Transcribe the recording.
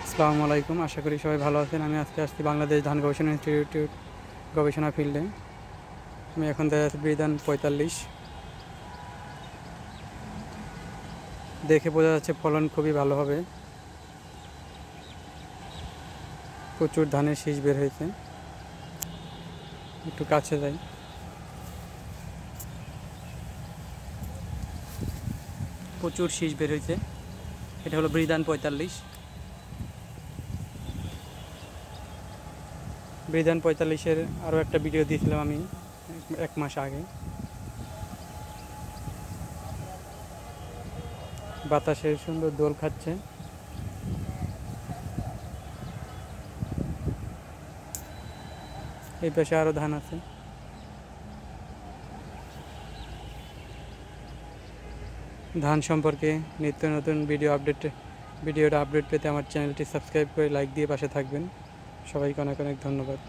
আসসালামু আলাইকুম, আশা করি সবাই ভালো আছেন। আমি আজকে আসছি বাংলাদেশ ধান গবেষণা ইনস্টিটিউট গবেষণা ফিল্ডে। আমি এখন দেখা যাচ্ছি বিধান 45। দেখে বোঝা যাচ্ছে ফলন খুবই ভালো হবে, প্রচুর ধানের শীষ বের হয়েছে। একটু কাছে যাই, প্রচুর শীষ বের হয়েছে। এটা হলো বিধান 45। বিধান 45-এর আরও একটা ভিডিও দিয়েছিলাম আমি এক মাস আগে। বাতাসের সুন্দর দোল খাচ্ছে। এই পাশে আরও ধান আছে। ধান সম্পর্কে নিত্য নতুন ভিডিওটা আপডেট পেতে আমার চ্যানেলটি সাবস্ক্রাইব করে লাইক দিয়ে পাশে থাকবেন। সবাইকে অনেক অনেক ধন্যবাদ।